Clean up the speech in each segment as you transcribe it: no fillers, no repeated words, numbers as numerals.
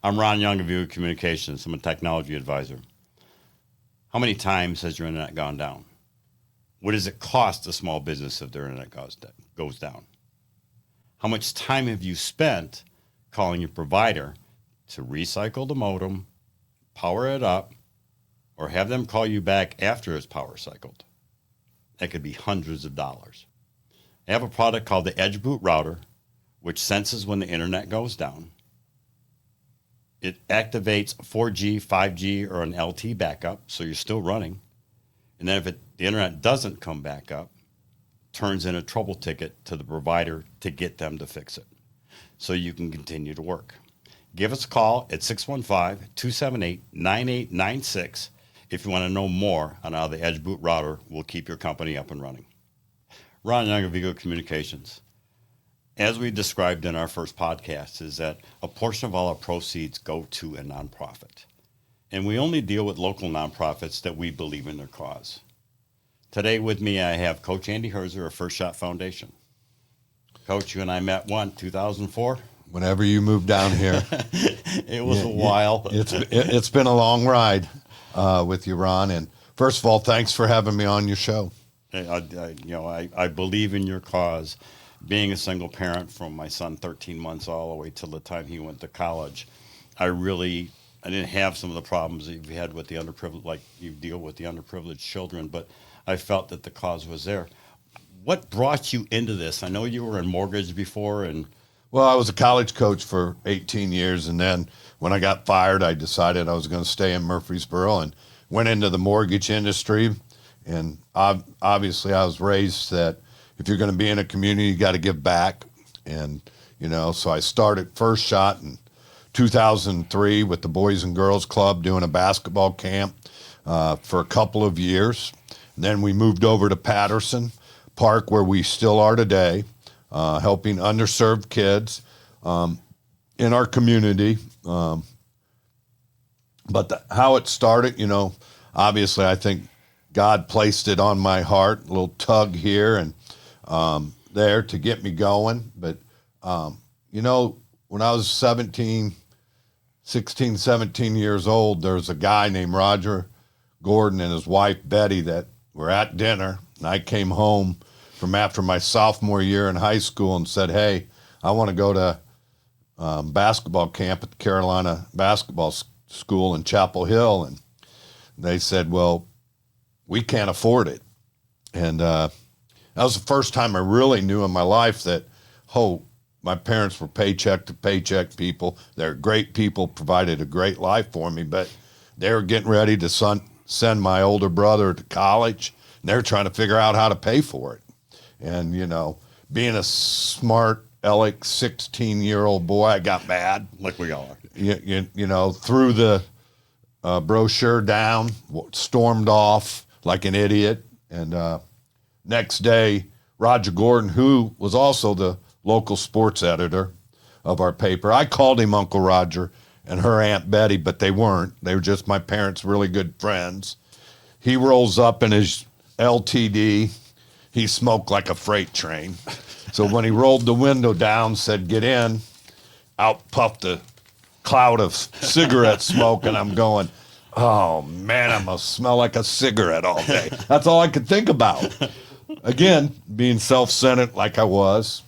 I'm Ron Young of View Communications. I'm a technology advisor. How many times has your internet gone down? What does it cost a small business if their internet goes down? How much time have you spent calling your provider to recycle the modem, power it up, or have them call you back after it's power cycled? That could be hundreds of dollars. I have a product called the Edge Boot Router, which senses when the internet goes down. It activates 4G, 5G, or an LT backup, so you're still running. And then if the internet doesn't come back up, turns in a trouble ticket to the provider to get them to fix it so you can continue to work. Give us a call at 615-278-9896 if you want to know more on how the Edge Boot Router will keep your company up and running. Ron Young of Vigo Communications. As we described in our first podcast, is that a portion of all our proceeds go to a nonprofit. And we only deal with local nonprofits that we believe in their cause. Today with me, I have Coach Andy Herzer of First Shot Foundation. Coach, you and I met 2004? Whenever you moved down here. It was a while. It's been a long ride with you, Ron. And first of all, thanks for having me on your show. I believe in your cause. Being a single parent from my son 13 months all the way till the time he went to college, I didn't have some of the problems that you've had with the underprivileged, like you deal with the underprivileged children, but I felt that the cause was there. What brought you into this? I know you were in mortgage before, and well, I was a college coach for 18 years, and then when I got fired, I decided I was going to stay in Murfreesboro and went into the mortgage industry. And obviously, I was raised that if you're going to be in a community, you got to give back. And, so I started First Shot in 2003 with the Boys and Girls Club doing a basketball camp for a couple of years. And then we moved over to Patterson Park, where we still are today, helping underserved kids in our community. But how it started, obviously I think God placed it on my heart, a little tug here and there to get me going. But, when I was 16, 17 years old, there was a guy named Roger Gordon and his wife Betty that were at dinner. And I came home from after my sophomore year in high school and said, hey, I want to go to basketball camp at the Carolina Basketball School in Chapel Hill. And they said, well, we can't afford it. And that was the first time I really knew in my life that, my parents were paycheck to paycheck people. They're great people, provided a great life for me, but they were getting ready to send my older brother to college, and they're trying to figure out how to pay for it. And, being a smart, Alec 16-year-old boy, I got mad. Like we all are. Threw the brochure down, stormed off like an idiot. And next day, Roger Gordon, who was also the local sports editor of our paper, I called him Uncle Roger and her Aunt Betty, but they weren't. They were just my parents' really good friends. He rolls up in his LTD. He smoked like a freight train. So when he rolled the window down, said, get in, out puffed a cloud of cigarette smoke, and I'm going, oh, man, I must smell like a cigarette all day. That's all I could think about. Again, being self-centered like I was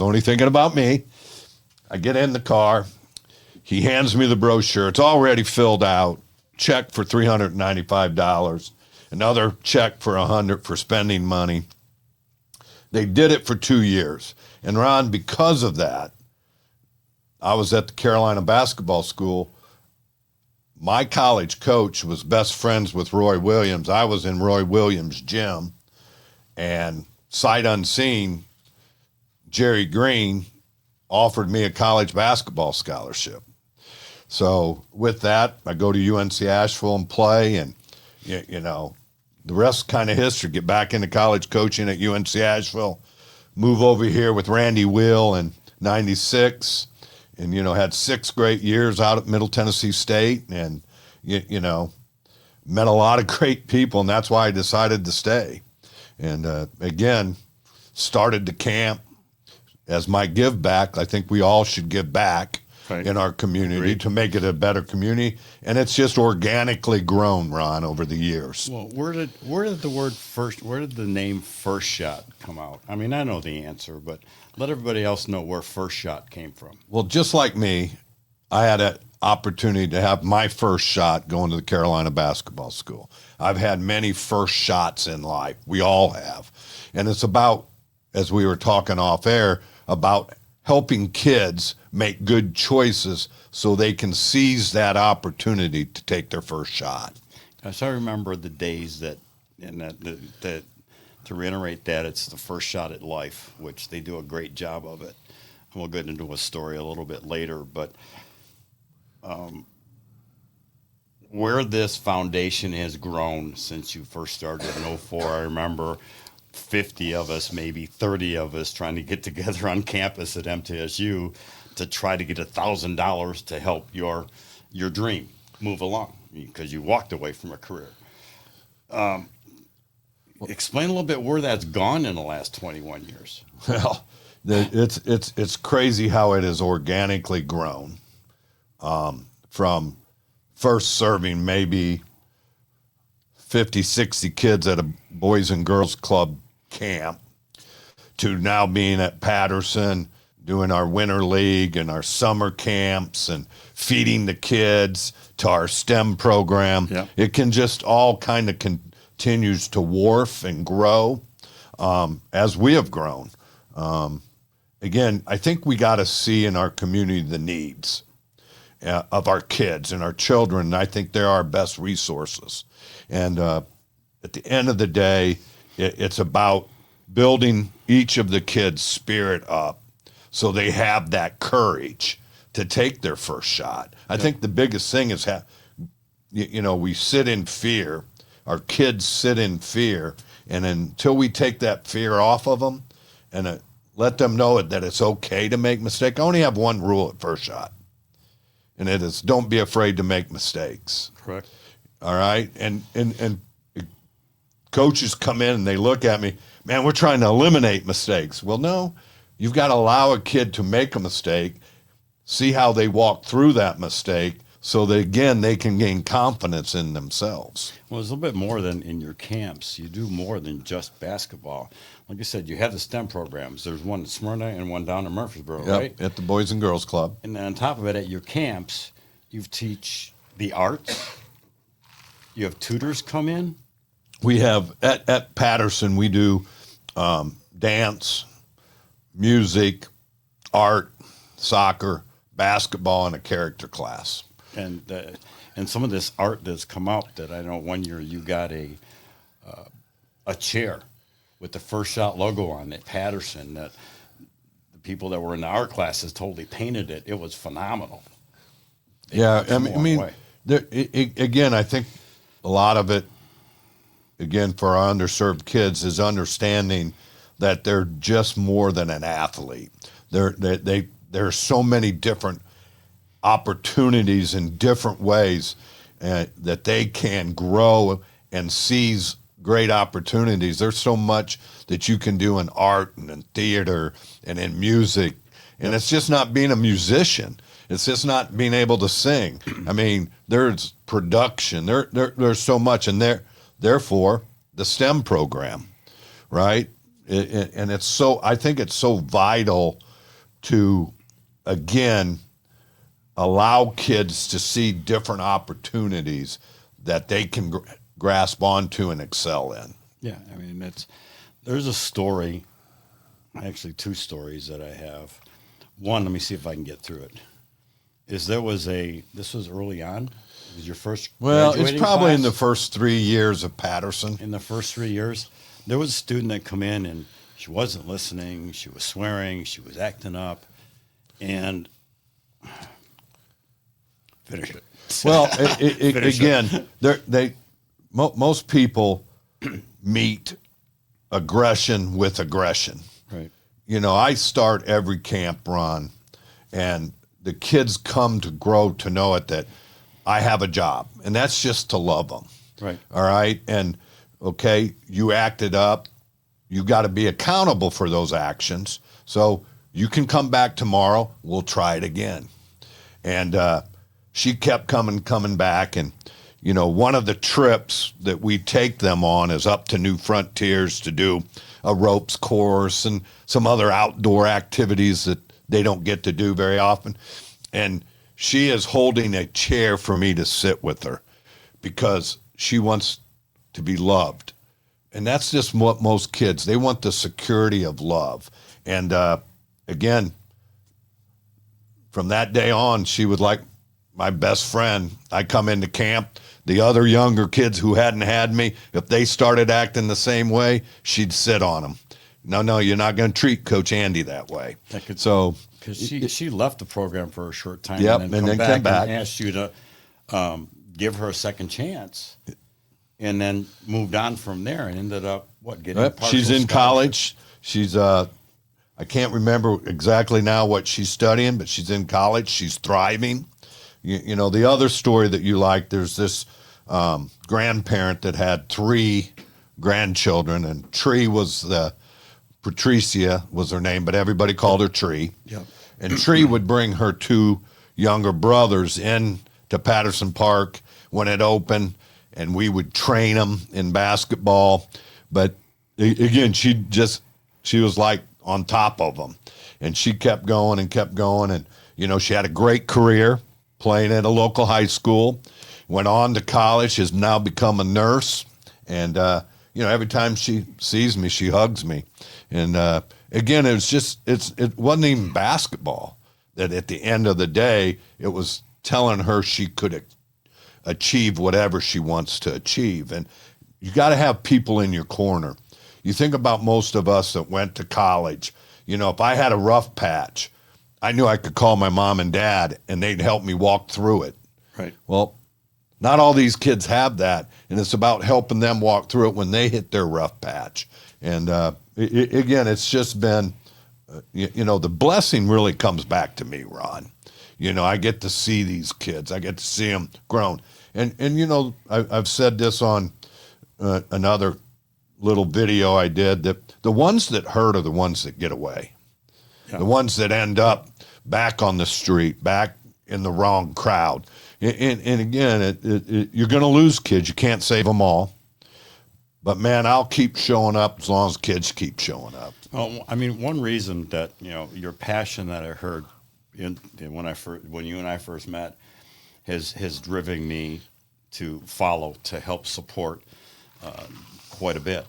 only thinking about me. I get in the car. He hands me the brochure. It's already filled out. Check for $395. Another check for $100 for spending money. They did it for 2 years. And Ron, because of that, I was at the Carolina Basketball School. My college coach was best friends with Roy Williams. I was in Roy Williams' gym. And sight unseen, Jerry Green offered me a college basketball scholarship. So with that, I go to UNC Asheville and play, and the rest kind of history. Get back into college coaching at UNC Asheville, move over here with Randy Will in '96, and had 6 great years out at Middle Tennessee State, and met a lot of great people, and that's why I decided to stay. And again, started the camp as my give back. I think we all should give back. Right. in our community Agreed. to make it a better community. And it's just organically grown, Ron, over the years. Well, where did the name First Shot come out? I mean, I know the answer, but let everybody else know where First Shot came from. Well, just like me, I had an opportunity to have my first shot going to the Carolina basketball school. I've had many first shots in life. We all have. And it's about, as we were talking off air, about helping kids make good choices so they can seize that opportunity to take their first shot. Gosh, I remember the days that to reiterate that, it's the first shot at life, which they do a great job of it. And we'll get into a story a little bit later, but where this foundation has grown since you first started in '04, I remember 50 of us, maybe 30 of us trying to get together on campus at MTSU to try to get $1,000 to help your dream move along because you walked away from a career. Explain a little bit where that's gone in the last 21 years. Well, it's crazy how it has organically grown from first serving maybe 50, 60 kids at a Boys and Girls Club camp to now being at Patterson, doing our winter league and our summer camps and feeding the kids to our STEM program. Yep. It can just all kind of continues to morph and grow as we have grown. Again, I think we got to see in our community the needs of our kids and our children. I think they're our best resources. And at the end of the day, it's about building each of the kids' spirit up so they have that courage to take their first shot. I think the biggest thing is, we sit in fear. Our kids sit in fear. And until we take that fear off of them and let them know that it's okay to make mistakes. I only have one rule at first shot, and it is don't be afraid to make mistakes. Correct. All right? And coaches come in and they look at me, man, we're trying to eliminate mistakes. Well, no, you've got to allow a kid to make a mistake, see how they walk through that mistake so that, again, they can gain confidence in themselves. Well, it's a little bit more than in your camps. You do more than just basketball. Like I said, you have the STEM programs. There's one in Smyrna and one down in Murfreesboro, right? At the Boys and Girls Club. And then on top of it, at your camps, you teach the arts. You have tutors come in. We have, at Patterson, we do dance, music, art, soccer, basketball, and a character class. And some of this art that's come out that I know one year you got a chair with the First Shot logo on it, Patterson, that the people that were in the art classes totally painted it. It was phenomenal. Again, I think a lot of it, again, for our underserved kids is understanding that they're just more than an athlete. There's so many different opportunities in different ways that they can grow and seize great opportunities. There's so much that you can do in art and in theater and in music. And it's just not being a musician. It's just not being able to sing. I mean, there's production. There's so much. And therefore, the STEM program, right? And it's so, I think it's so vital to, again, allow kids to see different opportunities that they can grasp onto and excel in. Yeah, I mean, there's a story, actually two stories that I have. One, let me see if I can get through it. This was early on? It was your first Well, it's graduating probably class? in the first 3 years of Patterson. In the first 3 years, there was a student that come in and she wasn't listening, she was swearing, she was acting up, and finish it. Well, again, most people meet aggression with aggression. Right. I start every camp run, and the kids come to grow to know it that I have a job, and that's just to love them. Right. All right. And okay, you acted up. You got to be accountable for those actions. So you can come back tomorrow. We'll try it again. And she kept coming back. And, one of the trips that we take them on is up to New Frontiers to do a ropes course and some other outdoor activities that they don't get to do very often. And she is holding a chair for me to sit with her because she wants to be loved. And that's just what most kids, they want the security of love. And again, from that day on, she was like my best friend. I come into camp, the other younger kids who hadn't had me, if they started acting the same way, she'd sit on them. No, you're not going to treat Coach Andy that way. So, because she left the program for a short time, yep, and then come back and asked you to give her a second chance, and then moved on from there and ended up getting a partial she's in scholarship. college. She's I can't remember exactly now what she's studying, but she's in college. She's thriving. The other story that you like, there's this grandparent that had 3 grandchildren, and Patricia was her name, but everybody called her Tree. Yep. And Tree would bring her 2 younger brothers in to Patterson Park when it opened, and we would train them in basketball. But again, she was like on top of them, and she kept going. And, she had a great career playing at a local high school, went on to college, has now become a nurse. And, every time she sees me, she hugs me. And, again, it wasn't even basketball. That at the end of the day, it was telling her she could achieve whatever she wants to achieve. And you got to have people in your corner. You think about most of us that went to college. If I had a rough patch, I knew I could call my mom and dad, and they'd help me walk through it. Right. Well, not all these kids have that, and it's about helping them walk through it when they hit their rough patch. And again, it's just been, the blessing really comes back to me, Ron. I get to see these kids. I get to see them grown. And I've said this on another little video I did, that the ones that hurt are the ones that get away. Yeah. The ones that end up back on the street, back in the wrong crowd. And again, you're going to lose kids. You can't save them all. But, man, I'll keep showing up as long as kids keep showing up. Well, I mean, one reason that, your passion that I heard when you and I first met has driven me to help support quite a bit.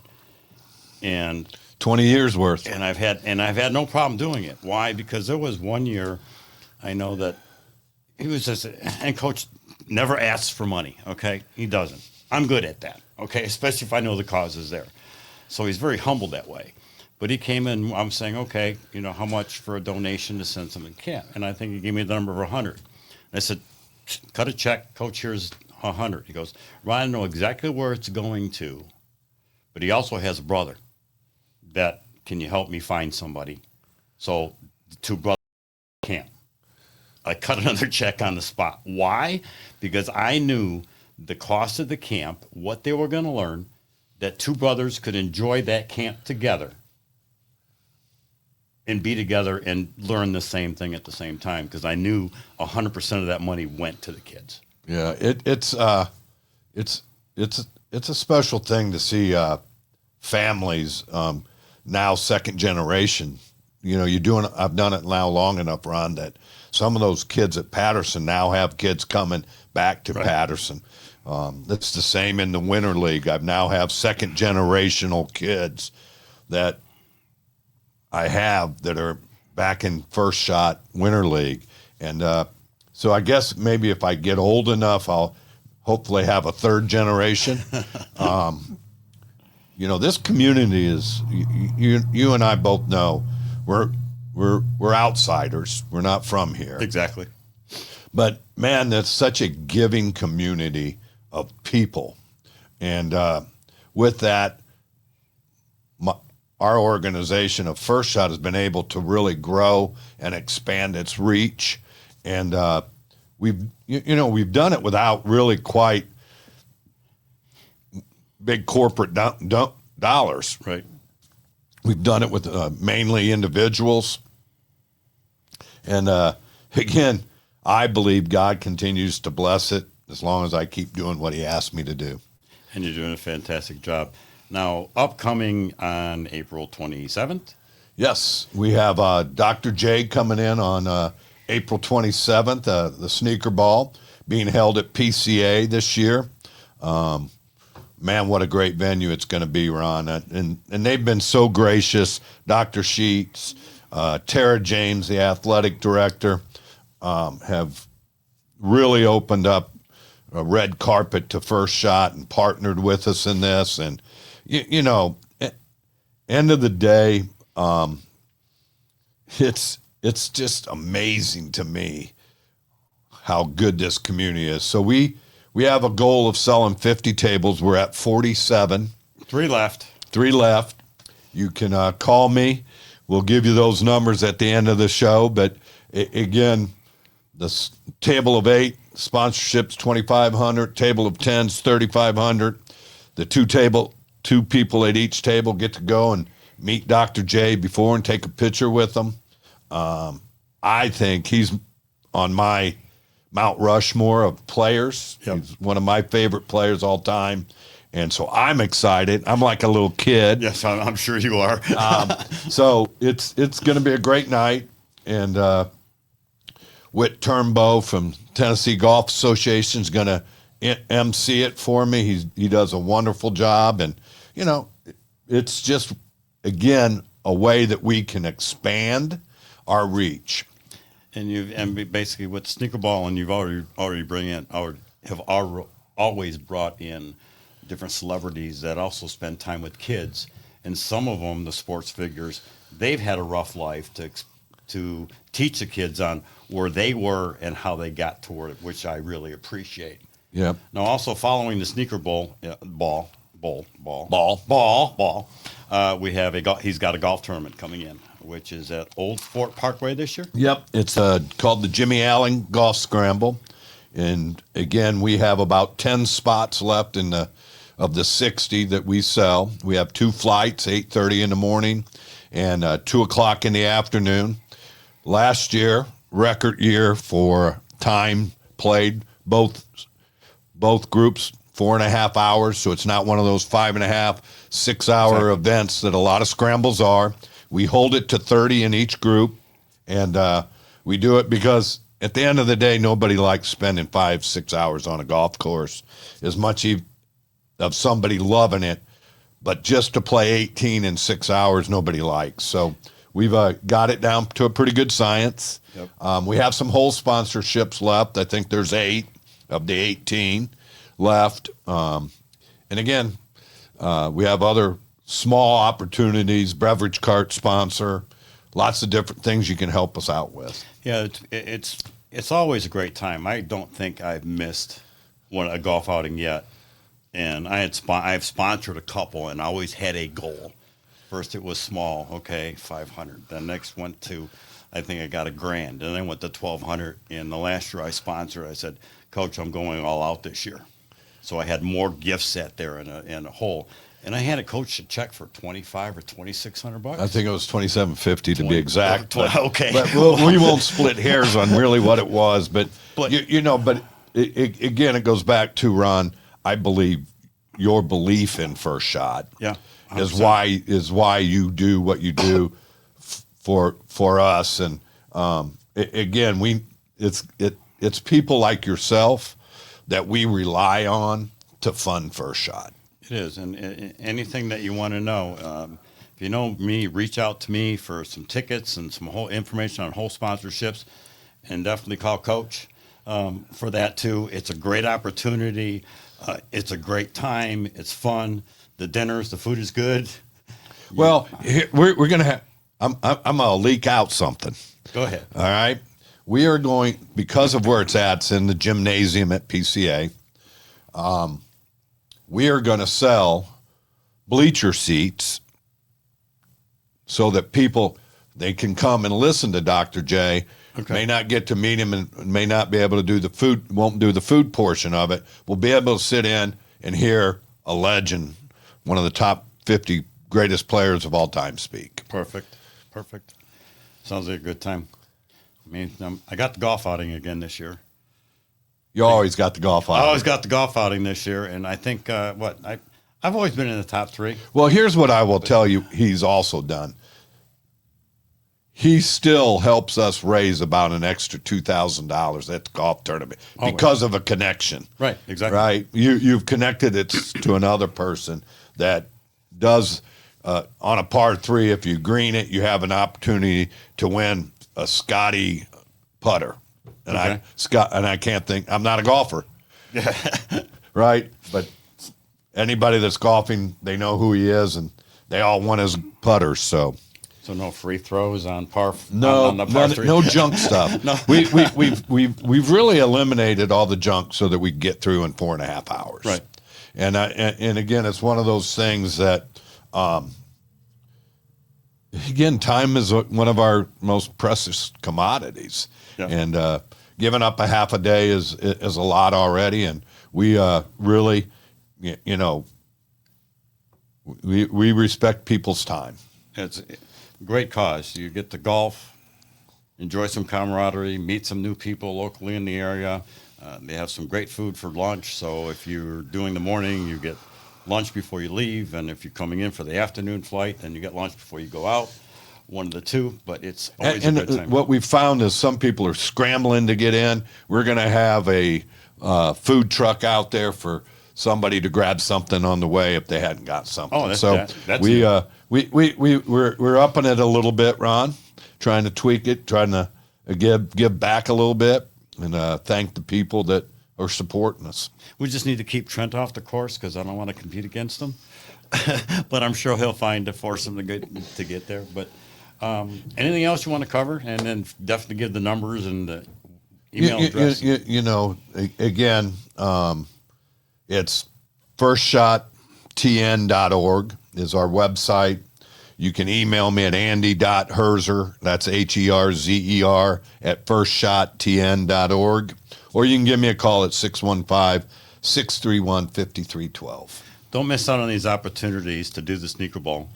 And 20 years worth. And I've had no problem doing it. Why? Because there was one year I know that he was just, and Coach never asks for money, okay? He doesn't. I'm good at that, okay? Especially if I know the cause is there. So he's very humble that way. But he came in, I'm saying, okay, how much for a donation to send something to camp? And I think he gave me the number of 100. And I said, cut a check, Coach, here's 100. He goes, Ryan, I know exactly where it's going to, but he also has a brother that, can you help me find somebody? So the 2 brothers camp. I cut another check on the spot. Why? Because I knew the cost of the camp, what they were going to learn, that 2 brothers could enjoy that camp together and be together and learn the same thing at the same time, because I knew 100% of that money went to the kids. Yeah, it's a special thing to see families now second generation. I've done it now long enough, Ron, that some of those kids at Patterson now have kids coming back to Patterson. It's the same in the Winter League. I now have second generational kids that I have that are back in First Shot Winter League. And so I guess maybe if I get old enough, I'll hopefully have a third generation. This community is, you and I both know, we're outsiders. We're not from here. Exactly. But, man, that's such a giving community of people. And with that, our organization of First Shot has been able to really grow and expand its reach. And we've done it without really quite big corporate dollars. Right. We've done it with mainly individuals. And again, I believe God continues to bless it as long as I keep doing what he asked me to do. And you're doing a fantastic job. Now, upcoming on April 27th. Yes, we have Dr. J coming in on April 27th, the sneaker ball being held at PCA this year. Man, what a great venue it's going to be, Ron. And they've been so gracious. Dr. Sheets, Tara James, the athletic director, have really opened up a red carpet to First Shot and partnered with us in this. And, you know, end of the day, it's just amazing to me how good this community is. So we have a goal of selling 50 tables. We're at 47. 3 left. 3 left. You can call me. We'll give you those numbers at the end of the show. But again, the table of 8 sponsorships $2,500. Table of 10s $3,500. The two people at each table get to go and meet Dr. J before and take a picture with them. I think he's on my Mount Rushmore of players. Yep. He's one of my favorite players all time. And so I'm excited. I'm like a little kid. Yes, I'm sure you are. So it's going to be a great night. And Whit Turnbow from Tennessee Golf Association is going to MC it for me. He does a wonderful job. And, you know, it's just, again, a way that we can expand our reach. And basically with sneaker ball, and you've already bring in or have always brought in different celebrities that also spend time with kids, and some of them, the sports figures, they've had a rough life to teach the kids on where they were and how they got to where, which I really appreciate. Yeah. Now, also following the sneaker ball, we have he's got a golf tournament coming in, which is at Old Fort Parkway this year. Yep. It's called the Jimmy Allen Golf Scramble. And again, we have about 10 spots left of the 60 that we sell. We have 2 flights, 8:30 in the morning and 2 o'clock in the afternoon. Last year, record year for time played, both groups, 4.5 hours. So it's not one of those 5.5, 6 hour events that a lot of scrambles are. We hold it to 30 in each group, and we do it because at the end of the day, nobody likes spending 5-6 hours on a golf course as much of somebody loving it, but just to play 18 in 6 hours, nobody likes. So we've got it down to a pretty good science. Yep. We have some whole sponsorships left. I think there's 8 of the 18 left. And again, we have other small opportunities, beverage cart sponsor, lots of different things you can help us out with. Yeah, it's always a great time. I don't think I've missed a golf outing yet, and I've sponsored a couple and always had a goal. First it was small, okay, 500. Then next went to, I think I got $1,000, and then went to 1,200. And the last year I sponsored, I said, Coach, I'm going all out this year. So I had more gifts set there in a hole. And I had a coach to check for $2,500 or $2,600. I think it was $2,750 to be exact. Okay, but we won't split hairs on really what it was. But again, it goes back to, Ron, I believe your belief in First Shot. Yeah, is why you do what you do for us. And again, it's people like yourself that we rely on to fund First Shot. It is, and anything that you want to know, if you know me, reach out to me for some tickets and some whole information on whole sponsorships, and definitely call Coach for that too. It's a great opportunity. It's a great time. It's fun. The food is good. Well, we're gonna have. I'm gonna leak out something. Go ahead. All right, we are going, because of where it's at. It's in the gymnasium at PCA. We are going to sell bleacher seats so that they can come and listen to Dr. J. Okay. May not get to meet him and may not be able to do the food, won't do the food portion of it. We'll be able to sit in and hear a legend, one of the top 50 greatest players of all time speak. Perfect. Sounds like a good time. I mean, I got the golf outing again this year. You always got the golf I outing. always got the golf outing this year, and I think I've always been in the top 3. Well, here's what I will tell you he's also done. He still helps us raise about an extra $2,000 at the golf tournament because of a connection. Right, exactly. Right? You've connected it to another person that does, on a par 3, if you green it, you have an opportunity to win a Scotty putter. And I can't think, I'm not a golfer. Right? But anybody that's golfing, they know who he is, and they all want his putters, so no free throws on par. No, on the par 3. no junk stuff. No. We've really eliminated all the junk so that we get through in 4.5 hours. Right. And again, it's one of those things that, again, time is one of our most precious commodities. Yeah. And giving up a half a day is a lot already. And we really, you know, we respect people's time. It's a great cause. You get to golf, enjoy some camaraderie, meet some new people locally in the area. They have some great food for lunch. So if you're doing the morning, you get lunch before you leave. And if you're coming in for the afternoon flight, then you get lunch before you go out. One of the two, but it's always a good time. What we've found is some people are scrambling to get in. We're going to have a food truck out there for somebody to grab something on the way if they hadn't got something. Oh, that's we're upping it a little bit, Ron, trying to tweak it, trying to give back a little bit, and thank the people that are supporting us. We just need to keep Trent off the course because I don't want to compete against him. But I'm sure he'll find to force him to get there. But anything else you want to cover? And then definitely give the numbers and the email address. Again, it's firstshottn.org is our website. You can email me at andy.herzer, that's Herzer, at firstshottn.org. Or you can give me a call at 615-631-5312. Don't miss out on these opportunities to do the sneaker ball.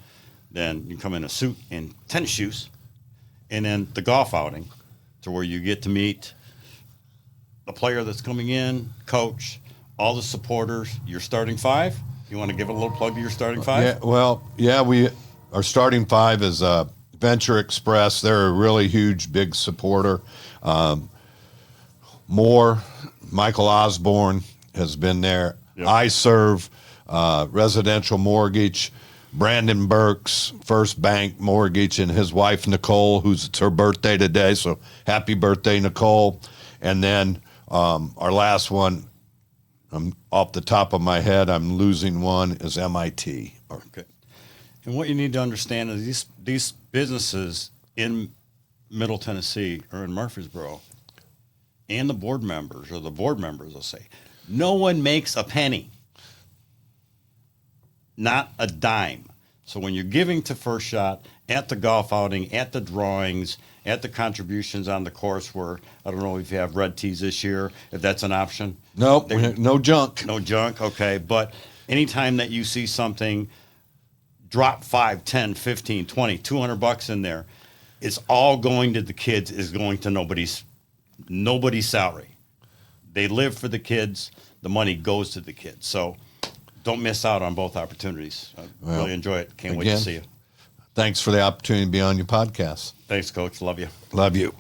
Then you come in a suit and tennis shoes, and then the golf outing to where you get to meet the player that's coming in, coach, all the supporters, your starting 5. You want to give a little plug to your starting 5? Our starting 5 is Venture Express. They're a really huge, big supporter. Michael Osborne has been there. Yep. I Serve, Residential Mortgage, Brandon Burks, First Bank Mortgage, and his wife, Nicole, it's her birthday today. So happy birthday, Nicole. And then our last one, off the top of my head, I'm losing one, is MIT. Okay. And what you need to understand is these businesses in Middle Tennessee or in Murfreesboro and the board members will say, no one makes a penny. Not a dime. So when you're giving to First Shot at the golf outing, at the drawings, at the contributions on the course where, I don't know if you have red tees this year, if that's an option. Nope, no junk. No junk, okay. But anytime that you see something drop 5, 10, 15, 20, $200 in there, it's all going to the kids, is going to nobody's salary. They live for the kids. The money goes to the kids. So don't miss out on both opportunities. I really enjoy it. Can't wait to see you. Thanks for the opportunity to be on your podcast. Thanks, Coach. Love you. Love you.